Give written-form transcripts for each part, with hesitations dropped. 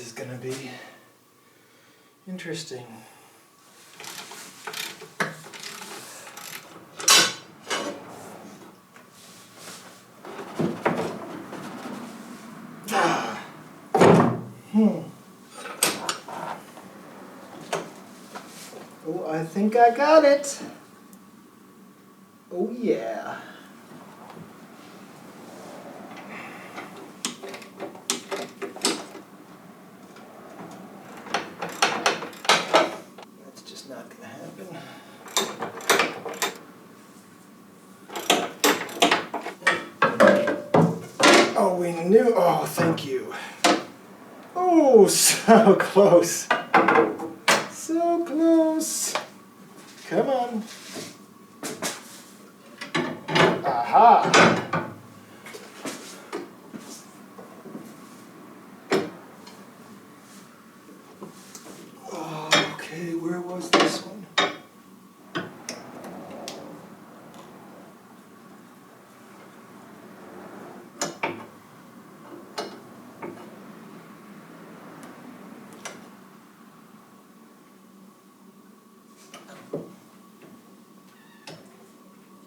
is going to be interesting. Oh, I think I got it. Oh yeah. That's just not going to happen. Oh, we knew. Oh, thank you. Oh, so close. So close. Come on. Aha. Oh, okay, where was this one?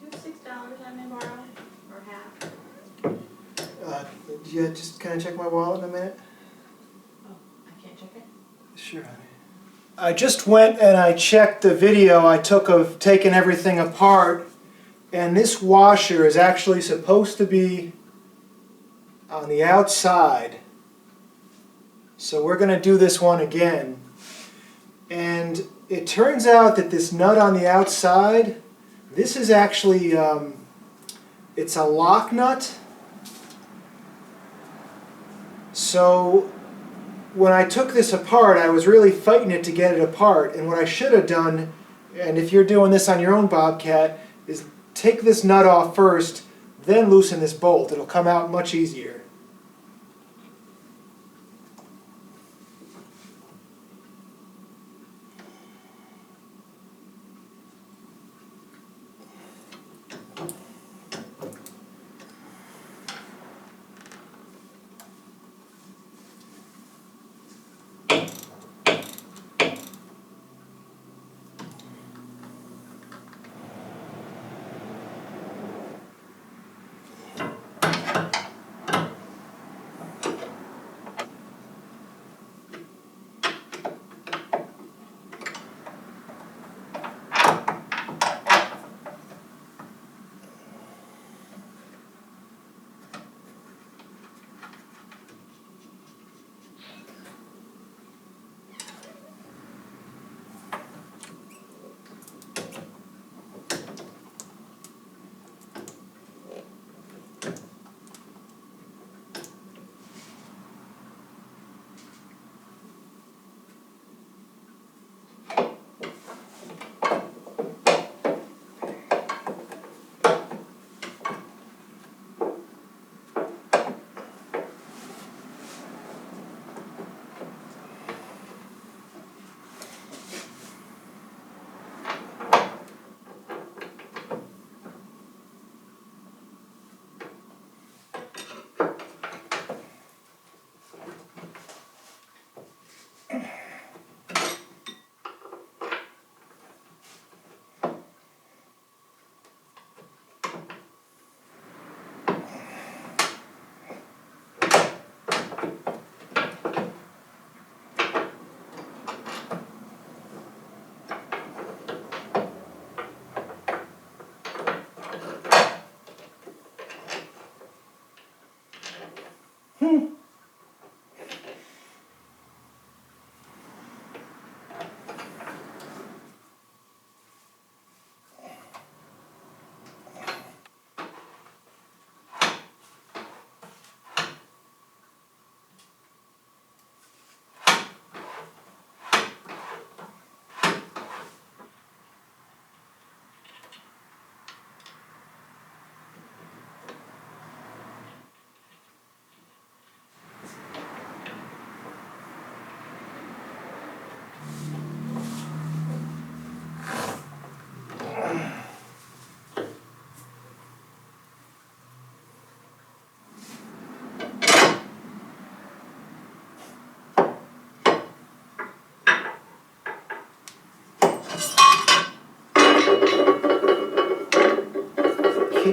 $6 I may borrow, or half. Yeah, just can I check my wallet in a minute? Oh, I can't check it? Sure, honey. I just went and I checked the video I took of taking everything apart, and this washer is actually supposed to be on the outside. So we're going to do this one again. And it turns out that this nut on the outside, this is actually, it's a lock nut. So when I took this apart, I was really fighting it to get it apart. And what I should have done, and if you're doing this on your own Bobcat, is take this nut off first, then loosen this bolt. It'll come out much easier.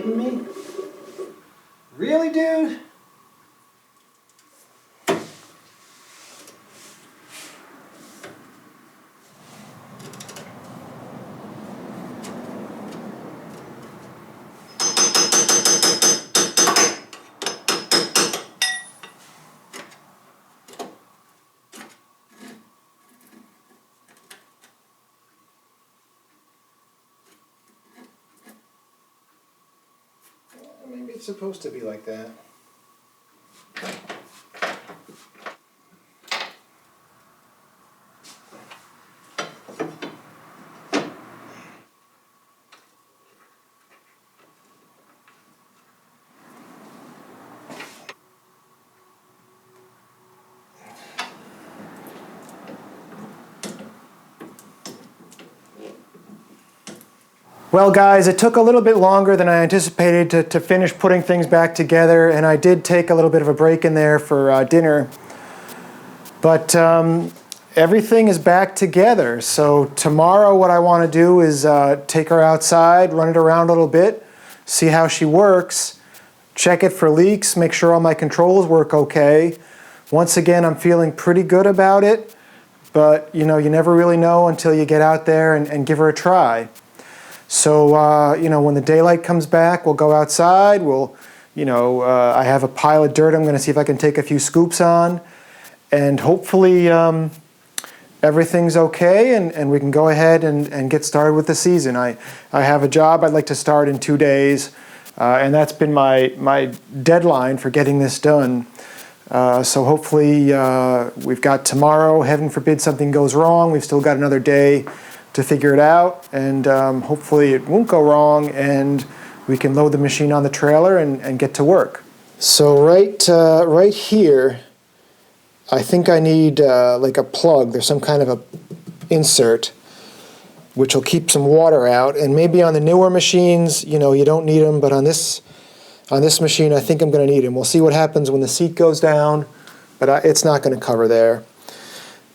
kidding me? Really, dude? Maybe it's supposed to be like that. Well guys, it took a little bit longer than I anticipated to finish putting things back together, and I did take a little bit of a break in there for dinner. But everything is back together. So tomorrow what I want to do is take her outside, run it around a little bit, see how she works, check it for leaks, make sure all my controls work okay. Once again, I'm feeling pretty good about it, but you know, you never really know until you get out there and give her a try. So, you know, when the daylight comes back, we'll go outside. We'll, you know, I have a pile of dirt I'm going to see if I can take a few scoops on. And hopefully everything's okay and we can go ahead and get started with the season. I have a job I'd like to start in 2 days. And that's been my deadline for getting this done. So hopefully we've got tomorrow. Heaven forbid something goes wrong. We've still got another day to figure it out, and hopefully it won't go wrong and we can load the machine on the trailer and get to work. So right here, I think I need like a plug. There's some kind of a insert which will keep some water out, and maybe on the newer machines, you know, you don't need them, but on this machine I think I'm going to need them. We'll see what happens when the seat goes down, but it's not going to cover there.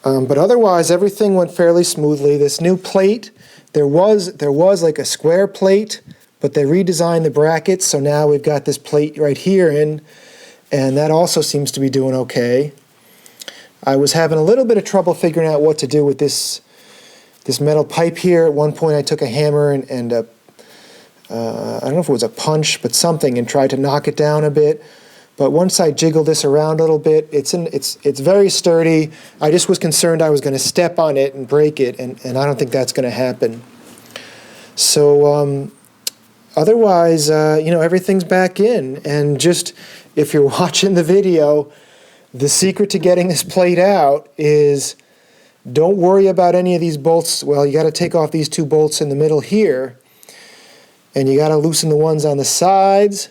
But otherwise, everything went fairly smoothly. This new plate, there was like a square plate, but they redesigned the brackets, so now we've got this plate right here in, and that also seems to be doing okay. I was having a little bit of trouble figuring out what to do with this metal pipe here. At one point, I took a hammer and I don't know if it was a punch, but something, and tried to knock it down a bit. But once I jiggle this around a little bit, it's very sturdy. I just was concerned I was going to step on it and break it, and I don't think that's going to happen. So otherwise, you know, everything's back in. And just, if you're watching the video, the secret to getting this plate out is don't worry about any of these bolts. Well, you got to take off these 2 bolts in the middle here, and you got to loosen the ones on the sides.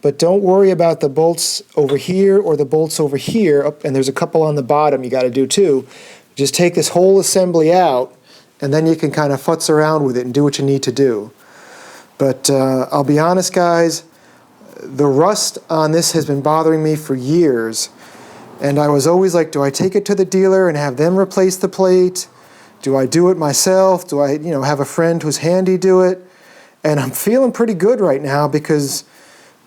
But don't worry about the bolts over here or the bolts over here. Oh, and there's a couple on the bottom you got to do too. Just take this whole assembly out, and then you can kind of futz around with it and do what you need to do. But I'll be honest, guys, the rust on this has been bothering me for years. And I was always like, do I take it to the dealer and have them replace the plate? Do I do it myself? Do I, you know, have a friend who's handy do it? And I'm feeling pretty good right now, because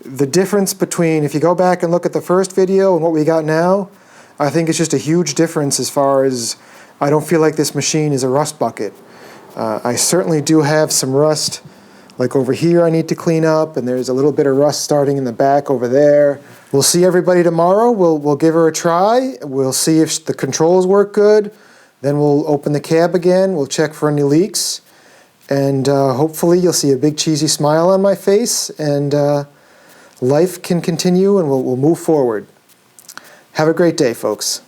the difference between, if you go back and look at the first video and what we got now, I think it's just a huge difference as far as I don't feel like this machine is a rust bucket. I certainly do have some rust, like over here I need to clean up, and there's a little bit of rust starting in the back over there. We'll see everybody tomorrow. We'll give her a try. We'll see if the controls work good. Then we'll open the cab again. We'll check for any leaks. And hopefully you'll see a big cheesy smile on my face, and life can continue and we'll move forward. Have a great day, folks.